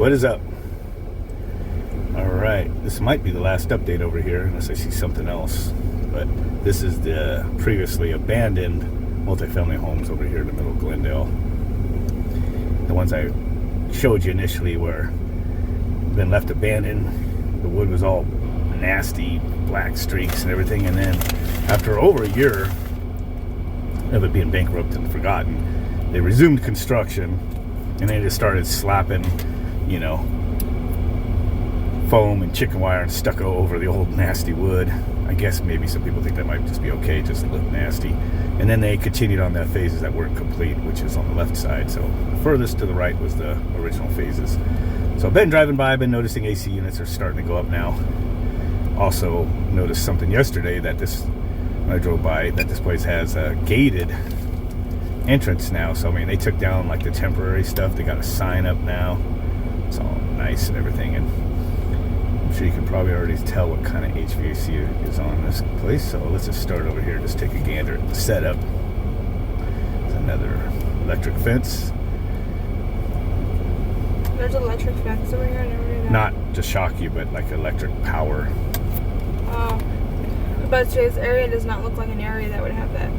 What is up? Alright, this might be the last update over here, unless I see something else. But this is the previously abandoned multifamily homes over here in the middle of Glendale. The ones I showed you initially were been left abandoned. The wood was all nasty, black streaks and everything. And then after over a year of it being bankrupt and forgotten, they resumed construction. And they just started slapping, foam and chicken wire and stucco over the old nasty wood. I guess maybe some people think that might just be okay, just look nasty. And then they continued on the phases that weren't complete, which is on the left side. So the furthest to the right was the original phases. So I've been driving by, I've been noticing AC units are starting to go up now. Also noticed something yesterday when I drove by, that this place has a gated entrance now. So I mean, they took down like the temporary stuff. They got a sign up now. It's all nice and everything, and I'm sure you can probably already tell what kind of HVAC is on this place. So let's just start over here, just take a gander at the setup. There's another electric fence. There's an electric fence over here. I never knew that. Not to shock you, but like electric power. Oh, but today's area does not look like an area that would have that.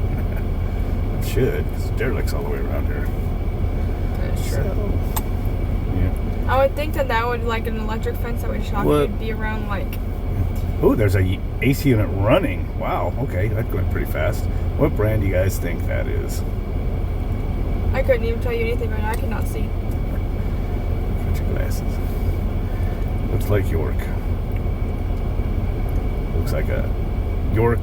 It should, because derelicts all the way around here. That's true. So, yeah. I would think that would, like an electric fence that would shock you, would be around like... Oh, there's a AC unit running. Wow, okay, that's going pretty fast. What brand do you guys think that is? I couldn't even tell you anything right now. I cannot see. Got your glasses. Looks like York. Looks like a York,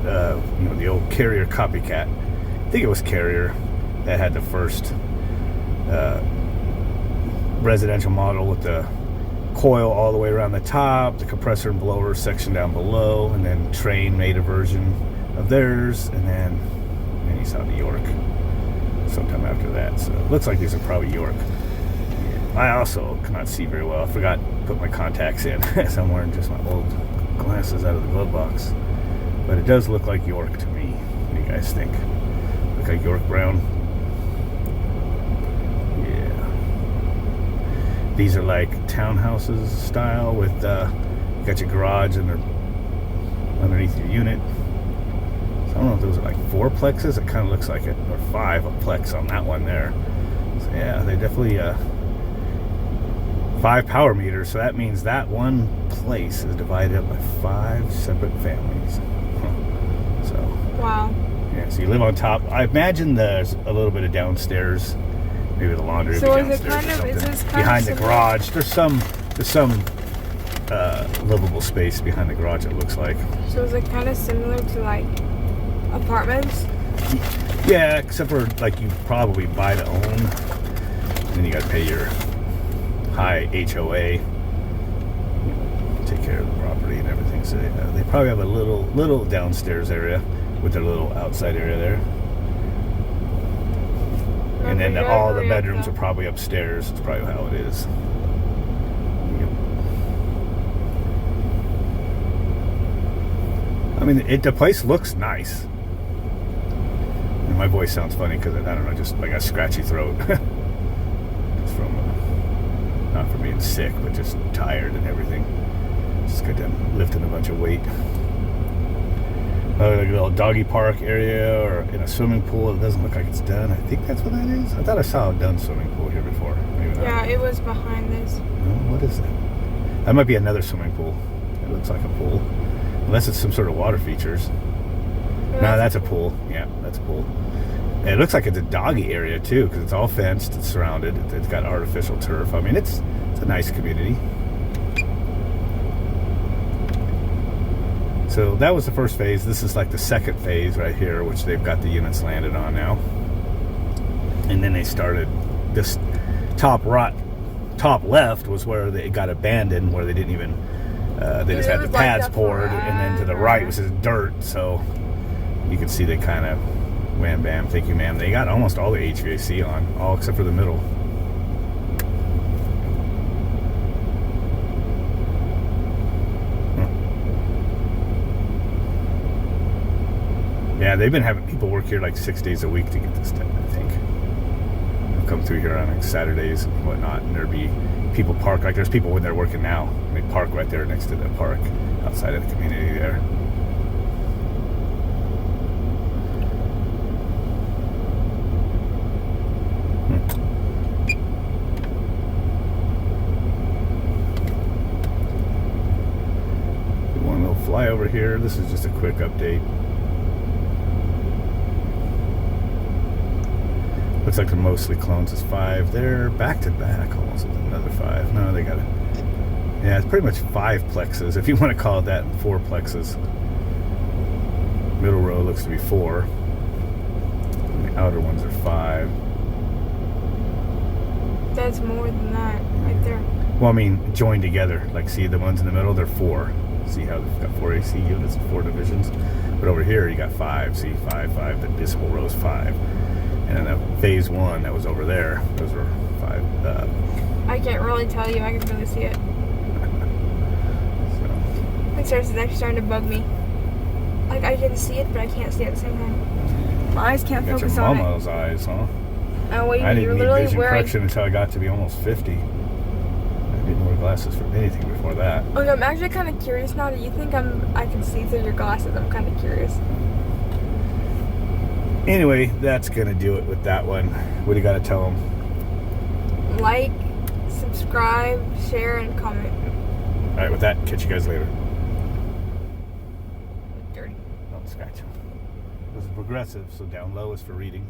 the old Carrier copycat. I think it was Carrier that had the first residential model with the coil all the way around the top, the compressor and blower section down below, and then Train made a version of theirs, and then you saw the York sometime after that. So it looks like these are probably York. I also cannot see very well. I forgot to put my contacts in, so I'm wearing just my old glasses out of the glove box. But it does look like York to me. What do you guys think? Look like York brown? Yeah. These are like townhouses style with, you got your garage and they're underneath your unit. So I don't know if those are like 4 plexes. It kind of looks like it, or 5 plex on that one there. So yeah, they definitely, 5 power meters, so that means that one place is divided up by 5 separate families. So wow. Yeah, so you live on top. I imagine there's a little bit of downstairs, maybe the laundry so would be is it downstairs kind or of, something. is this kind Behind of the similar? garage, there's some livable space behind the garage, it looks like. So is it kind of similar to like apartments? Yeah, except for like you probably buy to own, and then you got to pay your high HOA, take care of the property and everything. So they probably have a little downstairs area with their little outside area there, and then all the bedrooms are probably upstairs. It's probably how it is. Yep. I mean, the place looks nice. And my voice sounds funny because I don't know, just like a scratchy throat. It's from not from being sick, but just tired and everything. Just got done lifting a bunch of weight. Like a little doggy park area or in a swimming pool. It doesn't look like it's done. I think that's what that is. I thought I saw a done swimming pool here before. Maybe not. Yeah, it was behind this. No, what is that? That might be another swimming pool. It looks like a pool. Unless it's some sort of water features. No, that's a pool. Yeah, that's a pool. And it looks like it's a doggy area too, because it's all fenced, it's surrounded, it's got artificial turf. I mean, it's a nice community. So that was the first phase. This is like the second phase right here, which they've got the units landed on now. And then they started this top left was where they got abandoned, where they didn't even they just had the pads poured, and then to the right was just dirt. So you can see they kind of wham bam, thank you ma'am. They got almost all the HVAC on, all except for the middle. Yeah, they've been having people work here like 6 days a week to get this done, I think. come through here on like Saturdays and whatnot, and there'd be people park. Like there's people when they're working now, and they park right there next to the park outside of the community there. One little flyover here. This is just a quick update. Looks like the mostly clones is 5. They're back to back almost with another 5. No, they got it. Yeah, it's pretty much 5 plexes, if you want to call it that, and 4 plexes. Middle row looks to be 4. And the outer ones are 5. That's more than that right there. Well, I mean, joined together. Like, see the ones in the middle? They're 4. See how they've got 4 AC units and 4 divisions? But over here, you got 5. See, 5, 5. The decimal row is 5. And then that phase 1 that was over there, those were 5. I can't really tell you. I can really see it. So, Like, seriously, it's actually starting to bug me. Like, I can see it, but I can't see it at the same time. My eyes can't got your focus on it. mama's eyes, huh? Oh, wait, I you're didn't need literally vision wearing... correction until I got to be almost 50. I didn't wear glasses for anything before that. Oh, no, I'm actually kind of curious now. Do you think I can see through your glasses? I'm kind of curious. Anyway, that's going to do it with that one. What do you got to tell them? Like, subscribe, share, and comment. All right, with that, catch you guys later. Dirty. Don't scratch them. This is progressive, so down low is for reading.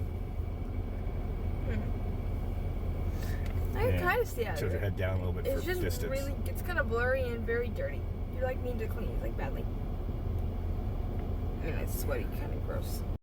I can And kind of see out of tilt your it. head down a little bit It's for just distance. really, it's kind of blurry and very dirty. You like need to clean it like badly. I mean, it's sweaty, kind of gross.